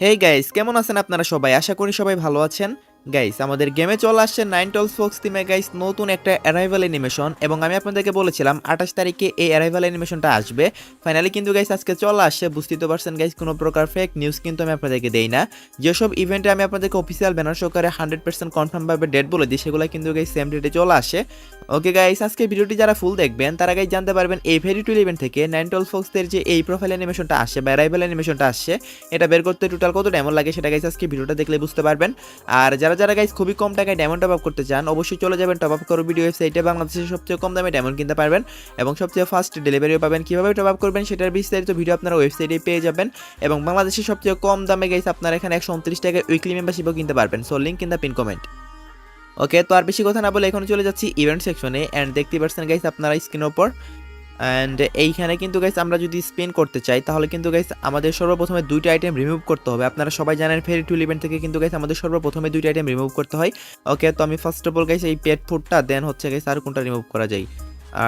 Hey guys, কেমন আছেন আপনারা সবাই? আশা করি সবাই ভালো আছেন। গাইস, আমাদের গেমে চলে আসছে নাইনটলস ফক্স টিমে গাইস নতুন একটা অ্যারাইভাল অ্যানিমেশন, এবং আমি আপনাদেরকে বলেছিলাম 28 তারিখে এই অ্যারাইভাল অ্যানিমেশনটা আসবে। ফাইনালি কিন্তু গাইস আজকে চলে আসছে। বুঝতেই তো পারছেন গাইস, কোনো প্রকার ফেক নিউজ কিন্তু আমি আপনাদেরকে দেই না। যেসব ইভেন্টে আমি আপনাদেরকে অফিসিয়াল ব্যানার সহকারে 100% কনফার্মভাবে ডেট বলে দিই, সেগুলো কিন্তু গাইস সেম ডেটে চলে আসে। ওকে গাইস, আজকে ভিডিওটি যারা ফুল দেখবেন তারা গাইস জানতে পারবেন এই ফেরি টুইল ইভেন্ট থেকে নাইনটলস ফক্সের যে এই প্রোফাইল অ্যানিমেশনটা আসে বা অ্যারাইভাল অ্যানিমেশনটা আসছে, এটা বের করতে টোটাল কত ডায়মন্ড লাগে সেটা গাইস আজকে ভিডিওটা দেখলে বুঝতে পারবেন। আর যারা যারা গাইস খুবই কম টাকায় ডায়মন্ড টপ আপ করতে চান, অবশ্যই চলে যাবেন টপ আপ করো ভিডিও ওয়েবসাইটে। বাংলাদেশের সবচেয়ে কম দামে ডায়মন্ড কিনতে পারবেন এবং সবচেয়ে ফাস্ট ডেলিভারিও পাবেন। কিভাবে টপ আপ করবেন সেটার বিস্তারিত ভিডিও আপনারা ওয়েবসাইটে পেয়ে যাবেন। এবং বাংলাদেশের সবচেয়ে কম দামে গাইস আপনারা এখানে 129 টাকায় উইকলি মেম্বারশিপও কিনতে পারবেন। So link in the pin comment. Okay, তো আর বেশি কথা না বলে এখন চলে যাচ্ছি ইভেন্ট সেকশনে। অ্যান্ড দেখতে পাচ্ছেন গাইস আপনারা স্ক্রিনের উপর। অ্যান্ড এইখানে কিন্তু গাইস আমরা যদি স্পেন করতে চাই তাহলে কিন্তু গাইস আমাদের সর্বপ্রথমে দুইটা আইটেম রিমুভ করতে হবে। আপনারা সবাই জানেন ফেরি টুইল ইভেন্ট থেকে কিন্তু গাইস আমাদের সর্বপ্রথমে দুইটা আইটেম রিমুভ করতে হয়। ওকে, তো আমি ফার্স্ট অফ অল গাইস এই পেট ফুডটা দেন হচ্ছে গাইস আর কোনটা রিমুভ করা যায়।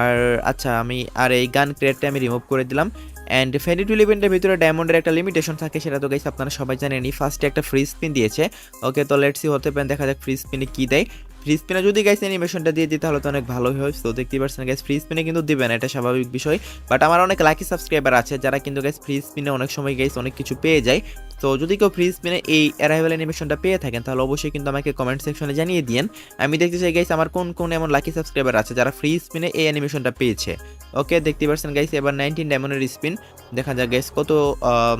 আর আচ্ছা, আমি আর এই গান ক্রেটটা আমি রিমুভ করে দিলাম। অ্যান্ড ফেরি টুইল ইভেন্টের ভিতরে ডায়মন্ডের একটা লিমিটেশন থাকে, সেটা তো গাইস আপনারা সবাই জানেনই। ফার্স্টে একটা ফ্রি স্পিন দিয়েছে। ওকে, তো লেটস সি হতে পারেন, দেখা যাক ফ্রি স্পিনে কি দেয়। ফ্রি স্পিনে যদি গাইস অ্যানিমেশনটা দিয়ে দিই তাহলে তো অনেক ভালোই হয়। তো দেখতেই পাচ্ছেন গাইস ফ্রি স্পিনে কিন্তু দিবে না, এটা স্বাভাবিক বিষয়। বাট আমার অনেক লাকি সাবস্ক্রাইবার আছে যারা কিন্তু গাইস ফ্রি স্পিনে অনেক সময় গাইস অনেক কিছু পেয়ে যায়। তো যদি কেউ ফ্রি স্পিনে এই অ্যারাইভাল অ্যানিমেশনটা পেয়ে থাকেন তাহলে অবশ্যই কিন্তু আমাকে কমেন্ট সেকশনে জানিয়ে দিন। আমি দেখতে চাই গাইস আমার কোন কোন এমন লাকি সাবস্ক্রাইবার আছে যারা ফ্রি স্পিনে এই অ্যানিমেশনটা পেয়েছে। ওকে, দেখতে পাচ্ছেন গাইস এবার 19 ডায়মন্ডের স্পিন। দেখা যাক গাইস কত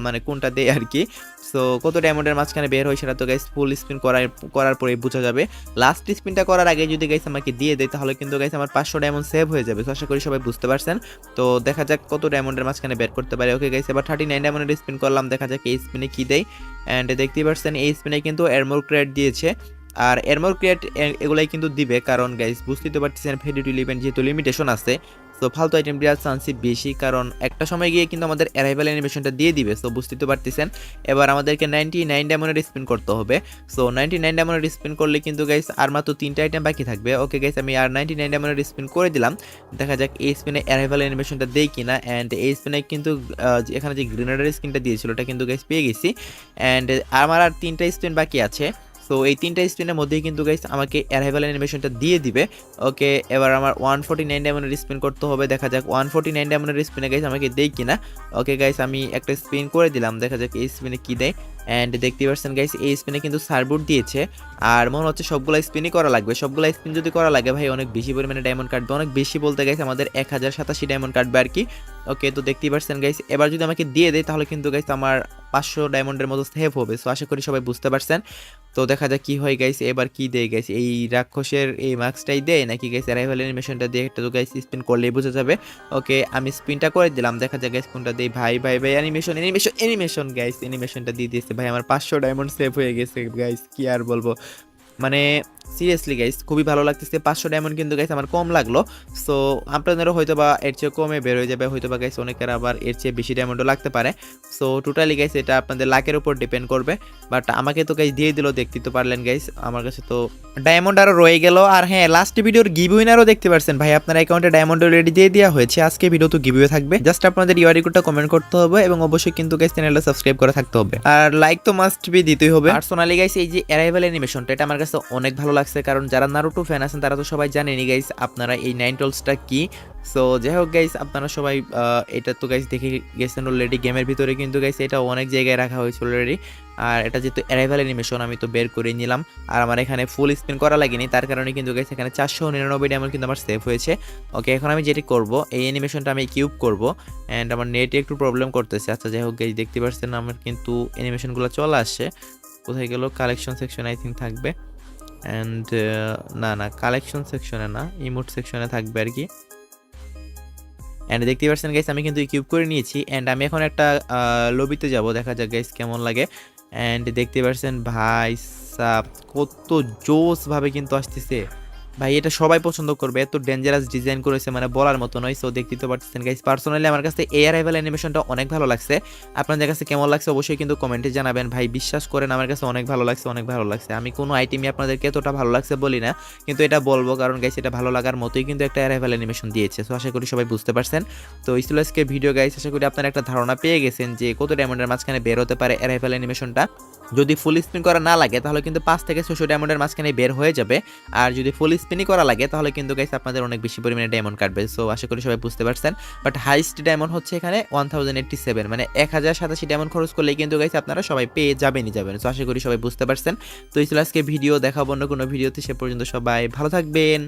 মানে কোনটা দেয় আর কি। সো কত ডায়মন্ডের মাঝখানে বের হয় সেটা তো গাইস ফুল স্পিন করার পরেই বোঝা যাবে। লাস্ট স্পিনটা করার আগে যদি গাইস আমাকে দিয়ে দেয় তাহলে কিন্তু গাইস আমার 500 ডায়মন্ড সেভ হয়ে যাবে। তো আশা করি সবাই বুঝতে পারছেন। তো দেখা যাক কত ডায়মন্ডের মাঝখানে বের করতে পারে। ওকে গাইস, এবার 39 ডায়মন্ডের স্পিন করলাম, দেখা যাক এই স্পিনে কি দেয়। অ্যান্ড দেখতেই পাচ্ছেন এই স্পিনে কিন্তু এরমোর ক্রেট দিয়েছে। আর এরমোর ক্রিয়েট এগুলাই কিন্তু দিবে, কারণ গাইস বুঝতেই তো পারতেছেন ফেরি টুইল ইভেন্ট যেহেতু লিমিটেশন আছে। তো ফালতু আইটেম দেওয়ার চান্সই বেশি, কারণ একটা সময় গিয়ে কিন্তু আমাদের অ্যারাইভাল অ্যানিমেশনটা দিয়ে দিবে। সো বুঝতেই তো পারতেছেন এবার আমাদেরকে 99 ডায়মন্ডের স্পিন করতে হবে। সো 99 ডায়মন্ডের স্পিন করলে কিন্তু গাইস আর মাত্র 3টা আইটেম বাকি থাকবে। ওকে গাইস, আমি আর 99 ডায়মন্ডের স্পিন করে দিলাম। দেখা যাক এই স্পিনে অ্যারাইভাল অ্যানিমেশনটা দেই কিনা। অ্যান্ড এই স্পিনে কিন্তু এখানে যে গ্রেনেডার স্কিনটা দিয়েছিল ওটা কিন্তু গাইস পেয়ে গেছি। অ্যান্ড আমার আর 3টা স্পিন বাকি আছে। সো এই 3টা স্পিনের মধ্যেই কিন্তু গাইস আমাকে অ্যারাইভাল অ্যানিমেশনটা দিয়ে দিবে। ওকে, এবার আমার 149 ডায়মন্ডের স্পিন করতে হবে। দেখা যাক 149 ডায়মন্ডের স্পিনে গাইস আমাকে দেয় কিনা। ওকে গাইস, আমি একটা স্পিন করে দিলাম, দেখা যাক এই স্পিনে কি দেয়। অ্যান্ড দেখতে পাচ্ছেন গাইস এই স্পিনে কিন্তু সার্বুট দিয়েছে। আর মনে হচ্ছে সবগুলো স্পিনই করা লাগবে। সবগুলো স্পিন যদি করা লাগে ভাই অনেক বেশি পরিমাণে ডায়মন্ড কাটবে। অনেক বেশি বলতে গাইস আমাদের 1087 ডায়মন্ড কাটবে আর কি। ওকে, তো দেখতেই পাচ্ছেন গাইস এবার যদি আমাকে দিয়ে দেয় তাহলে কিন্তু গাইস আমার 500 ডায়মন্ডের মতো সেভ হবে। সো আশা করি সবাই বুঝতে পারছেন। তো দেখা যাক কি হয় গাইস, এবার কি দেয় গাইস, এই রাক্ষসের এই মাস্কটাই দেয় নাকি গাইস অ্যারাইভাল অ্যানিমেশনটা দিয়ে একটা তো গাইস স্পিন করলেই বোঝা যাবে। ওকে, আমি স্পিনটা করে দিলাম, দেখা যাক গাইস কোনটা দেয়। ভাই ভাই ভাই অ্যানিমেশন অ্যানিমেশন অ্যানিমেশন গাইস, অ্যানিমেশনটা দিয়ে দিয়েছে ভাই। আমার 500 ডায়মন্ড সেভ হয়ে গেছে গাইস, কি আর বলবো। মানে সিরিয়াসলি গাইস খুবই ভালো লাগতেছে। 500 ডায়মন্ড কিন্তু গাইস আমার কম লাগলো। সো আপনাদেরও হয়তো বা এর চেয়ে কমে বের হয়ে যাবে, হয়তো বা গাইস অনেকের আবার এর চেয়ে বেশি ডায়মন্ডও লাগতে পারে। সো টোটালি গাইস এটা আপনাদের লাকের উপর ডিপেন্ড করবে। বাট আমাকে তো গাইস দিয়ে দিল, দেখতে তো পারলেন গাইস। আমার কাছে তো ডায়মন্ড আরও রয়ে গেল। আর হ্যাঁ, লাস্ট ভিডিওর গিভ উইনারও দেখতে পারছেন ভাই, আপনার অ্যাকাউন্টে ডায়মন্ড অলরেডি দিয়ে দেওয়া হয়েছে। আজকে ভিডিও তো গিভওয়ে থাকবে, জাস্ট আপনাদের ইউআরডি কোডটা কমেন্ট করতে হবে এবং অবশ্যই কিন্তু গাইস চ্যানেলটা সাবস্ক্রাইব করে থাকতে হবে। আর লাইক তো মাস্ট বি দিতেই হবে। পার্সোনালি গাইস এই যে অ্যারাইভাল অ্যানিমেশনটা এটা আমার কাছে অনেক ভালো লাগছে, কারণ যারা নারুটো ফ্যান আছেন তারা তো সবাই জানেনই গাইস আপনারা এই নাইনটলসটা কি। সো যাই হোক গাইস, আপনারা সবাই এটা তো গাইস দেখে গেছেন অলরেডি। গেমের ভিতরে কিন্তু গাইস এটা অনেক জায়গায় রাখা হয়েছে অলরেডি। আর এটা যেহেতু অ্যারাইভাল অ্যানিমেশন আমি তো বের করে নিলাম। আর আমার এখানে ফুল স্পিন করা লাগেনি, তার কারণে কিন্তু গাইস এখানে 499 ডায়মন্ড কিন্তু আমার সেভ হয়েছে। ওকে, এখন আমি যেটি করব এই অ্যানিমেশনটা আমি কিউব করব। অ্যান্ড আমার নেটে একটু প্রবলেম করতেছে। আচ্ছা যাই হোক গাইস, দেখতে পাচ্ছেন আমার কিন্তু অ্যানিমেশনগুলো চলে আসছে। কোথায় গেল? কালেকশন সেকশন আই থিঙ্ক থাকবে। অ্যান্ড না না, কালেকশন সেকশনে না, ইমোট সেকশনে থাকবে আর কি। অ্যান্ড দেখতে পাচ্ছেন গাইস আমি কিন্তু কিউব করে নিয়েছি। অ্যান্ড আমি এখন একটা লবিতে যাব, দেখা যাক গাইস কেমন লাগে। অ্যান্ড দেখতে পাচ্ছেন ভাই সাব কত জোস ভাবে কিন্তু আসতেছে। ভাই এটা সবাই পছন্দ করবে, এত ডেঞ্জারাস ডিজাইন করেছে মানে বলার মতো নয়। সো দেখতে তো পারতেছেন গাইস, পার্সোনালি আমার কাছে এই অ্যারাইভাল অ্যানিমেশনটা অনেক ভালো লাগছে। আপনাদের কাছে কেমন লাগছে অবশ্যই কিন্তু কমেন্টে জানাবেন। ভাই বিশ্বাস করেন আমার কাছে অনেক ভালো লাগছে, অনেক ভালো লাগছে। আমি কোনো আইটেমই আপনাদেরকে এতটা ভালো লাগছে বলি না, কিন্তু এটা বলবো কারণ গাইস এটা ভালো লাগার মতোই কিন্তু একটা অ্যারাইভাল অ্যানিমেশন দিয়েছে। সো আশা করি সবাই বুঝতে পারছেন। তো এই ছিল আজকের ভিডিও গাইস, আশা করি আপনারা একটা ধারণা পেয়ে গেছেন যে কত ডায়মন্ডের মাঝখানে বের হতে পারে অ্যারাইভাল অ্যানিমেশনটা। যদি ফুল স্পিন করা না লাগে তাহলে কিন্তু 5 থেকে 600 ডায়মন্ডের মাঝখানে বের হয়ে যাবে। আর যদি ফুল স্পিনই করা লাগে তাহলে কিন্তু গাইস আপনাদের অনেক বেশি পরিমাণে ডায়মন্ড কাটবে। সো আশা করি সবাই বুঝতে পারছেন। বাট হাইস্ট ডায়মন্ড হচ্ছে এখানে 1087, মানে 1087 ডায়মন্ড খরচ করলেই কিন্তু গাইস আপনারা সবাই পেয়ে যাবেনই যাবেন। সো আশা করি সবাই বুঝতে পারছেন। তো এই ছিল আজকে ভিডিও, দেখাবো অন্য কোনো ভিডিওতে। সে পর্যন্ত সবাই ভালো থাকবেন।